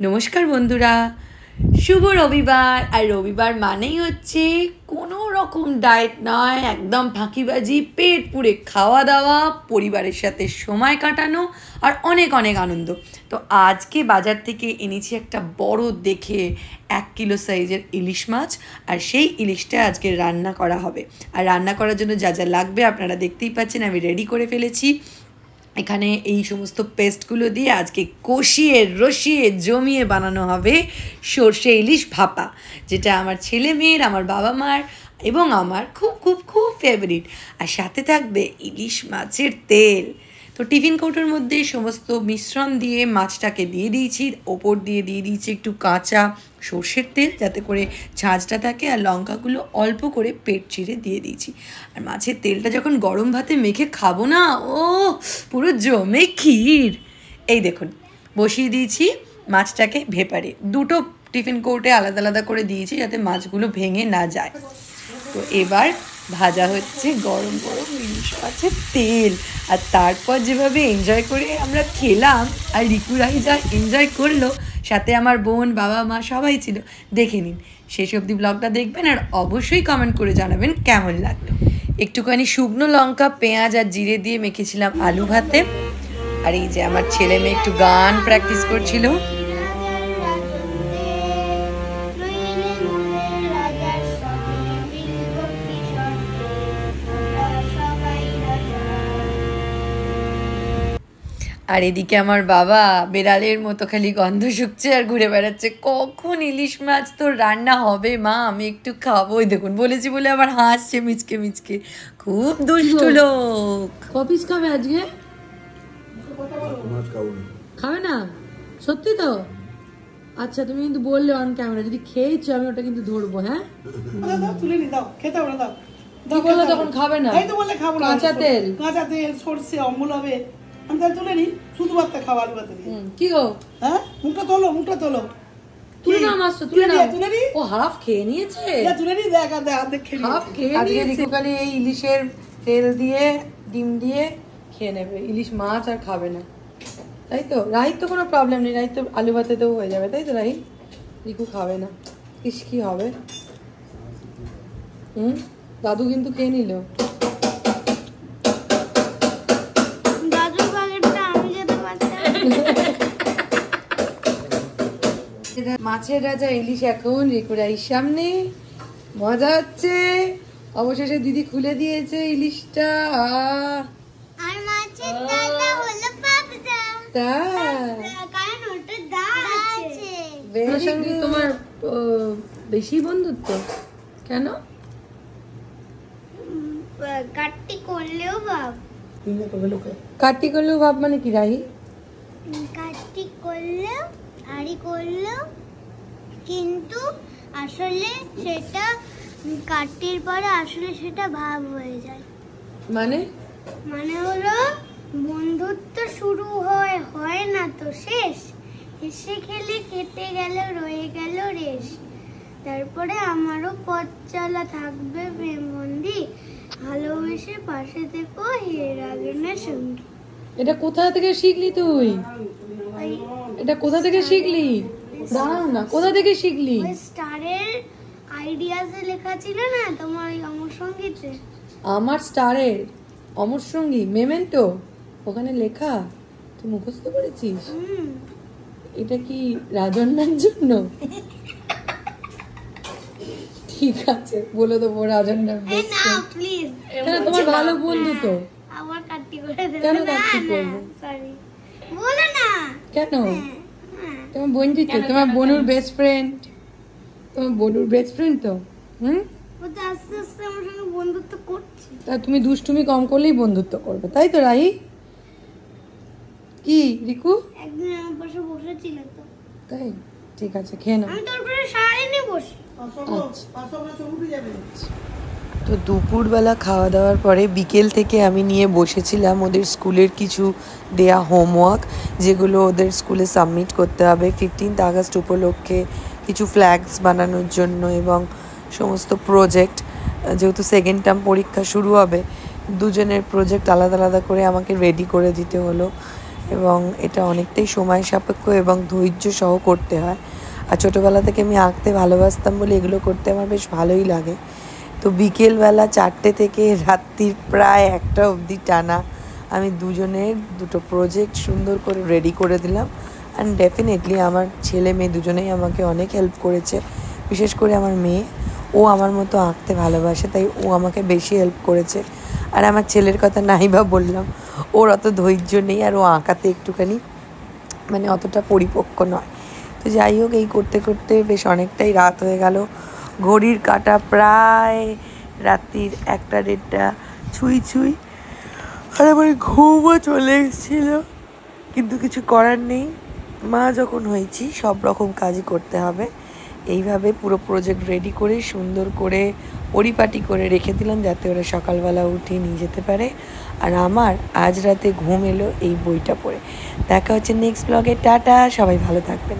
নমস্কার বন্ধুরা, শুভ রবিবার। আর রবিবার মানেই হচ্ছে কোনো রকম ডায়েট নয়, একদম ফাঁকিবাজি, পেট পুড়ে খাওয়া দাওয়া, পরিবারের সাথে সময় কাটানো আর অনেক অনেক আনন্দ। তো আজকে বাজার থেকে এনেছি একটা বড় দেখে 1 কিলো সাইজের ইলিশ মাছ, আর সেই ইলিশটা আজকে রান্না করা হবে। আর রান্না করার জন্য যা যা লাগবে আপনারা দেখতেই পাচ্ছেন, আমি রেডি করে ফেলেছি। এখানে এই সমস্ত পেস্টগুলো দিয়ে আজকে কষিয়ে রসিয়ে জমিয়ে বানানো হবে সর্ষে ইলিশ ভাপা, যেটা আমার ছেলে মেয়ের, আমার বাবা মার এবং আমার খুব খুব খুব ফেভারিট। আর সাথে থাকবে ইলিশ মাছের তেল। তো টিফিন কৌটোর মধ্যে সমস্ত মিশ্রণ দিয়ে মাছটাকে দিয়ে দিয়েছি, ওপর দিয়ে দিয়েছি একটু কাঁচা সর্ষের তেল, যাতে করে ঝাঁঝটা থাকে, আর লঙ্কাগুলো অল্প করে পেট চিরে দিয়ে দিয়েছি। আর মাছের তেলটা যখন গরম ভাতে মেখে খাবো না, ও পুরো জমে ক্ষীর। এই দেখুন, বসিয়ে দিয়েছি মাছটাকে ভেপারে। দুটো টিফিন কৌটে আলাদা আলাদা করে দিয়েছি যাতে মাছগুলো ভেঙে না যায়। তো এবার ভাজা হচ্ছে গরম গরম ইলিশ মাছের তেল। আর তারপর যেভাবে এনজয় করে আমরা খেলাম, আর রিকুরাই যা এনজয় করলো, সাথে আমার বোন, বাবা মা সবাই ছিল। দেখে নিন, শেষ অবধি ব্লগটা দেখবেন আর অবশ্যই কমেন্ট করে জানাবেন কেমন লাগলো। একটুখানি শুকনো লঙ্কা, পেঁয়াজ আর জিরে দিয়ে মেখেছিলাম আলু ভাতে। আর এই যে আমার ছেলে মেয়ে একটু গান প্র্যাকটিস করছিল। আর এদিকে আমার বাবা বেড়ালের মতো খালি গন্ধ শুকছে আর ঘুরে বেড়াচ্ছে, কখন ইলিশ মাছ তো রান্না হবে মা, আমি একটু খাবো। দেখুন, বলেছি বলে আবার হাসছে মিচকে মিচকে, খুব দুষ্টু লোক। কপিস খাবে আজকে? খাবে না? সত্যি তো? আচ্ছা, তুমি কিন্তু বললে অন ক্যামেরা, যদি খেয়েছো আমি ওটা কিন্তু ধরবো। হ্যাঁ, তুলে নি দাও, খেতে হবে না, দাও। কি বললো তখন? খাবে না? এই তো বললে খাবো না। কাঁচা তেল সরষে অম্বল হবে, আমি তাহলে তুলে নি, শুধু ভাতটা খাবো আলু ভাতে দিয়ে। কি গো? হ্যাঁ, মুখটা তোলো তুলে নাও মাছটা, তুলে নাও। ও হাফ খেয়ে নিয়েছে। তুলে নি, দেখ অর্ধেক খেয়ে হাফ খেয়ে নিয়েছে। আজকে এই ইলিশের তেল দিয়ে ডিম দিয়ে খেয়ে নেবে, ইলিশ মাছ আর খাবে না, তাই তো? রাহির তো কোনো প্রবলেম নেই, রাহির তো আলু ভাতেতেও হয়ে যাবে, তাই তো? রাহি, রিকু খাবে না, ইস কি হবে। দাদু কিন্তু খেয়ে নিল। মাছের রাজা ইলিশ এখন রিকুরাইর সামনে, মজা হচ্ছে। অবশেষে দিদি খুলে দিয়েছে ইলিশটা। আর মাছের দাদা হলো পাবদা। কারণ ওটা দাঁত আছে। ওর সঙ্গে তোমার বেশি বন্ধুত্ব কেন? কাট্টি করলেও ভাব। কাটি করলেও ভাব মানে কি রাহি? কাট্টি করলেও আড়ি করলেও, কিন্তু আসলে সেটা কাট্টির পরে আসলে সেটা ভাব হয়ে যায়। মানে হলো বন্ধুত্ব শুরু হয় না তো শেষ, হেসে খেলে কেটে গেল, রয়ে গেল রেশ। তারপরে আমারও পথ চলা থাকবে প্রেমবন্দি, ভালোবেসে পাশে থেকো হিরের আগুনের সঙ্গী। এটা কোথা থেকে শিখলি তুই? এটা কোথা থেকে শিখলি? দাঁড়াও না, কোথা থেকে শিখলি? স্টারের আইডিয়াসে লেখা ছিল না তোমার অমর সঙ্গীতে? আমার স্টারের অমর সঙ্গী মেমেন্টো, ওখানে লেখা, তুই মুখস্থ করেছিস? এটা কি রাজন্যার জন্য? ঠিক আছে, বলে দেবো রাজন্যার বেস্ট ফ্রেন্ড। প্লিজ, তোমার ভালো বন্ধু তো। আবার কাট্টি করে দেবে। কেন কাট্টি করবো? সরি, বলো না কেন? তোমার বন্ধু তো, তোমার বনুর বেস্ট ফ্রেন্ড, তোমার বনুর বেস্ট ফ্রেন্ড তো। ও তো আস্তে আস্তে আমার সঙ্গে বন্ধুত্ব করছে। তা তুমি দুষ্টুমি কম করলেই বন্ধুত্ব করবে, তাই তো রাহি? কি রিকু? একদিন আমার পাশে বসেছিল তো। তাই? ঠিক আছে, খেয়ে নাও। আমি তোর পাশে সারাদিনই বসি। তো দুপুরবেলা খাওয়া দাওয়ার পরে বিকেল থেকে আমি নিয়ে বসেছিলাম ওদের স্কুলের কিছু দেয়া হোমওয়ার্ক, যেগুলো ওদের স্কুলে সাবমিট করতে হবে 15th আগস্ট উপলক্ষে, কিছু ফ্ল্যাগস বানানোর জন্য এবং সমস্ত প্রজেক্ট। যেহেতু সেকেন্ড টার্ম পরীক্ষা শুরু হবে, দুজনের প্রজেক্ট আলাদা আলাদা করে আমাকে রেডি করে দিতে হলো। এবং এটা অনেকটাই সময় সাপেক্ষ এবং ধৈর্য সহ করতে হয়। আর ছোটোবেলা থেকে আমি আঁকতে ভালোবাসতাম বলে এগুলো করতে আমার বেশ ভালোই লাগে। তো বিকেলবেলা 4টে থেকে রাত্রির প্রায় 1টা অবধি টানা আমি দুজনের দুটো প্রজেক্ট সুন্দর করে রেডি করে দিলাম। অ্যান্ড ডেফিনেটলি আমার ছেলে মেয়ে দুজনেই আমাকে অনেক হেল্প করেছে। বিশেষ করে আমার মেয়ে, ও আমার মতো আঁকতে ভালোবাসে, তাই ও আমাকে বেশি হেল্প করেছে। আর আমার ছেলের কথা নাই বা বললাম, ওর অত ধৈর্য নেই আর ও আঁকাতে একটুখানি মানে অতটা পরিপক্ক নয়। তো যাই হোক, এই করতে করতে বেশ অনেকটাই রাত হয়ে গেল। ঘড়ির কাঁটা প্রায় রাত্রির 1টা-1.5টা ছুঁই। আর আমার ঘুমও চলে এসেছিলো, কিন্তু কিছু করার নেই। মা যখন হয়েছি সব রকম কাজই করতে হবে। এইভাবে পুরো প্রজেক্ট রেডি করে সুন্দর করে পরিপাটি করে রেখে দিলাম, যাতে ওরা সকালবেলা উঠে নিয়ে যেতে পারে। আর আমার আজ রাতে ঘুম এলো এই বইটা পড়ে। দেখা হচ্ছে নেক্সট ব্লগে। টাটা, সবাই ভালো থাকবেন।